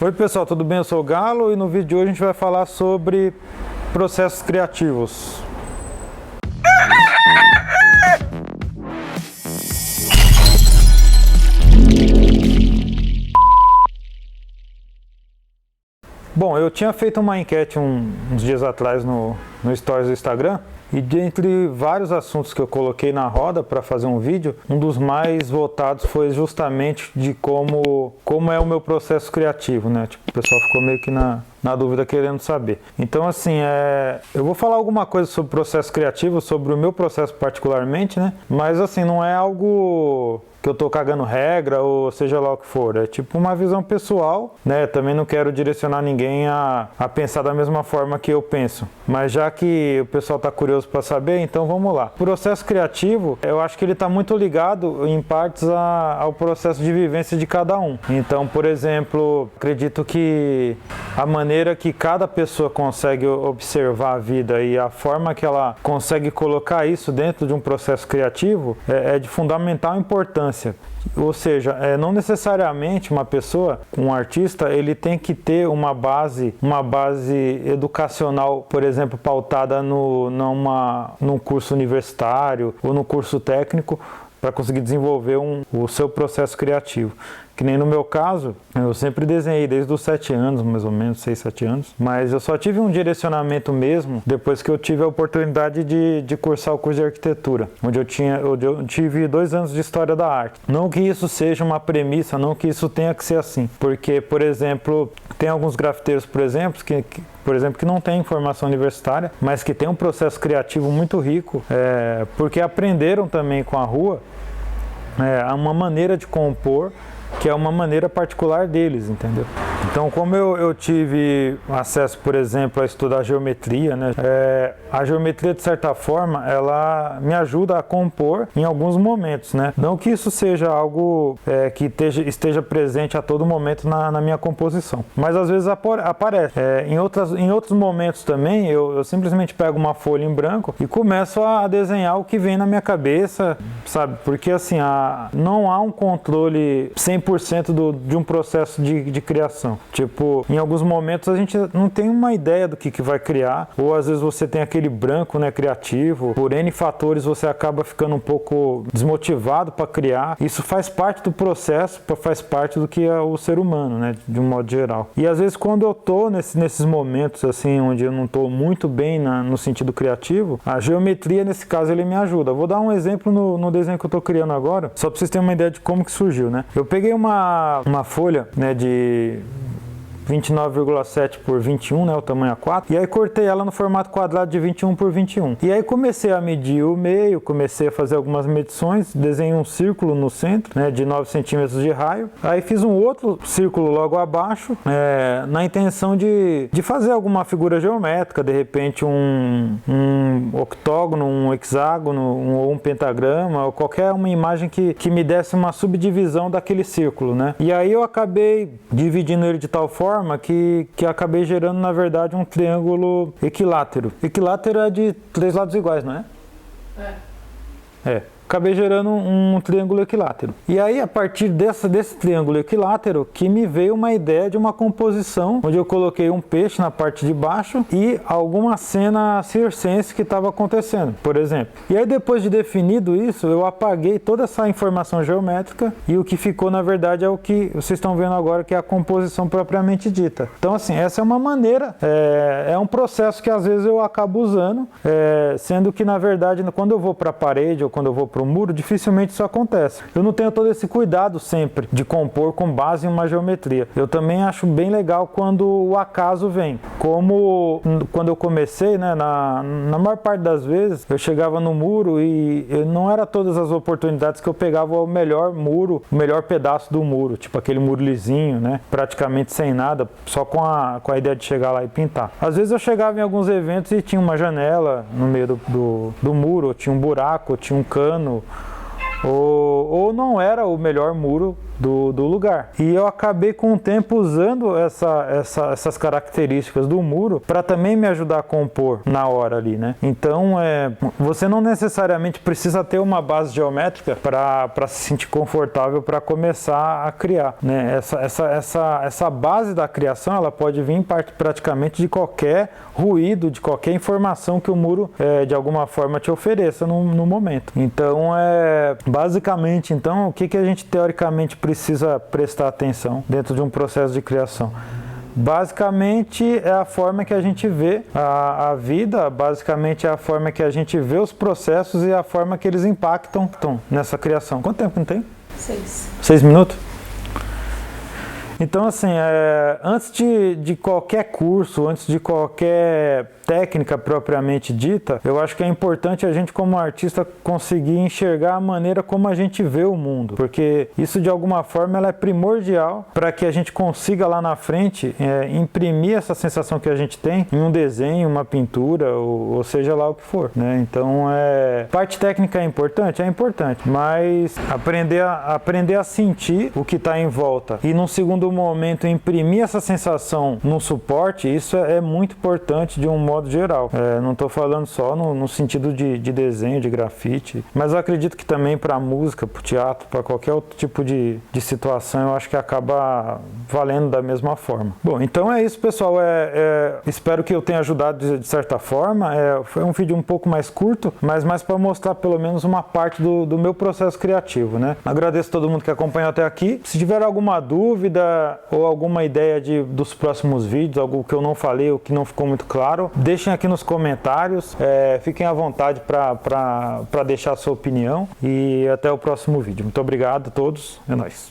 Oi pessoal, tudo bem? Eu sou o Galo e no vídeo de hoje a gente vai falar sobre processos criativos. Bom, eu tinha feito uma enquete uns dias atrás no Stories do Instagram. E dentre vários assuntos que eu coloquei na roda para fazer um vídeo, um dos mais votados foi justamente de como é o meu processo criativo, né? Tipo, o pessoal ficou meio que na dúvida querendo saber. Então, assim, eu vou falar alguma coisa sobre processo criativo, sobre o meu processo particularmente, né? Mas, assim, não é algo que eu tô cagando regra ou seja lá o que for. É tipo uma visão pessoal, né? Também não quero direcionar ninguém a pensar da mesma forma que eu penso. Mas já que o pessoal tá curioso para saber, então vamos lá. O processo criativo, eu acho que ele tá muito ligado em partes ao processo de vivência de cada um. Então, por exemplo, acredito que a maneira que cada pessoa consegue observar a vida e a forma que ela consegue colocar isso dentro de um processo criativo é de fundamental importância. Ou seja, não necessariamente uma pessoa, um artista, ele tem que ter uma base educacional, por exemplo, pautada num curso universitário ou no curso técnico para conseguir desenvolver o seu processo criativo. Que nem no meu caso, eu sempre desenhei desde os 7 anos, mais ou menos, 6, 7 anos. Mas eu só tive um direcionamento mesmo depois que eu tive a oportunidade de cursar o curso de arquitetura, onde eu tive 2 anos de história da arte. Não que isso seja uma premissa, não que isso tenha que ser assim. Porque, por exemplo, tem alguns grafiteiros, por exemplo, que não tem formação universitária, mas que tem um processo criativo muito rico, porque aprenderam também com a rua uma maneira de compor que é uma maneira particular deles, entendeu? Então, como eu tive acesso, por exemplo, a estudar geometria, né? A geometria, de certa forma, ela me ajuda a compor em alguns momentos, né? Não que isso seja algo que esteja presente a todo momento na minha composição, mas às vezes aparece. Em outros momentos também, eu simplesmente pego uma folha em branco e começo a desenhar o que vem na minha cabeça, sabe? Porque, assim, não há um controle 100% de um processo de criação. Tipo, em alguns momentos a gente não tem uma ideia do que vai criar, ou às vezes você tem aquele branco, né, criativo, por N fatores você acaba ficando um pouco desmotivado para criar. Isso faz parte do processo, faz parte do que é o ser humano, né, de um modo geral. E às vezes quando eu tô nesses momentos assim, onde eu não tô muito bem no sentido criativo, a geometria nesse caso ele me ajuda. Vou dar um exemplo no desenho que eu tô criando agora, só para vocês terem uma ideia de como que surgiu, né? Eu peguei uma folha, né, de 29,7 por 21, né, o tamanho A4, e aí cortei ela no formato quadrado de 21 por 21. E aí comecei a medir o meio, comecei a fazer algumas medições, desenhei um círculo no centro, né, de 9 centímetros de raio. Aí fiz um outro círculo logo abaixo, na intenção de fazer alguma figura geométrica, de repente um octógono, um hexágono, ou um pentagrama, ou qualquer uma imagem que me desse uma subdivisão daquele círculo, né. E aí eu acabei dividindo ele de tal forma que acabei gerando, na verdade, um triângulo equilátero. Equilátero é de 3 lados iguais, não é? Acabei gerando um triângulo equilátero. E aí, a partir desse triângulo equilátero, que me veio uma ideia de uma composição, onde eu coloquei um peixe na parte de baixo e alguma cena circense que estava acontecendo, por exemplo. E aí, depois de definido isso, eu apaguei toda essa informação geométrica e o que ficou, na verdade, é o que vocês estão vendo agora, que é a composição propriamente dita. Então, assim, essa é uma maneira, é um processo que às vezes eu acabo usando, sendo que, na verdade, quando eu vou para a parede ou quando eu vou para o muro, dificilmente isso acontece. Eu não tenho todo esse cuidado sempre de compor com base em uma geometria. Eu também acho bem legal quando o acaso vem. Como quando eu comecei, né, na maior parte das vezes, eu chegava no muro e não era todas as oportunidades que eu pegava o melhor muro, o melhor pedaço do muro, tipo aquele muro lisinho, né, praticamente sem nada, só com a ideia de chegar lá e pintar. Às vezes eu chegava em alguns eventos e tinha uma janela no meio do muro, ou tinha um buraco, ou tinha um cano, ou não era o melhor muro do lugar. E eu acabei com o tempo usando essas características do muro para também me ajudar a compor na hora ali, né? Então, você não necessariamente precisa ter uma base geométrica para se sentir confortável para começar a criar, né? Essa base da criação, ela pode vir praticamente de qualquer ruído, de qualquer informação que o muro de alguma forma te ofereça no momento. Então, basicamente, então, o que a gente teoricamente precisa prestar atenção dentro de um processo de criação? Basicamente é a forma que a gente vê a vida, basicamente é a forma que a gente vê os processos e a forma que eles impactam nessa criação. Quanto tempo não tem? 6. 6 minutos? Então, assim, antes de qualquer curso, antes de qualquer técnica propriamente dita, eu acho que é importante a gente, como artista, conseguir enxergar a maneira como a gente vê o mundo, porque isso, de alguma forma, ela é primordial para que a gente consiga lá na frente imprimir essa sensação que a gente tem em um desenho, uma pintura, ou seja lá o que for, né? Então, parte técnica é importante, mas aprender a sentir o que está em volta e, num segundo momento, imprimir essa sensação no suporte, isso é muito importante de um modo geral. Não estou falando só no sentido de desenho, de grafite, mas eu acredito que também para música, para teatro, para qualquer outro tipo de situação, eu acho que acaba valendo da mesma forma. Bom, então é isso, pessoal. Espero que eu tenha ajudado de certa forma. Foi um vídeo um pouco mais curto, mas mais para mostrar pelo menos uma parte do meu processo criativo, né? Agradeço a todo mundo que acompanhou até aqui. Se tiver alguma dúvida ou alguma ideia dos próximos vídeos, algo que eu não falei ou que não ficou muito claro, deixem aqui nos comentários. Fiquem à vontade para deixar a sua opinião e até o próximo vídeo. Muito obrigado a todos. É nóis.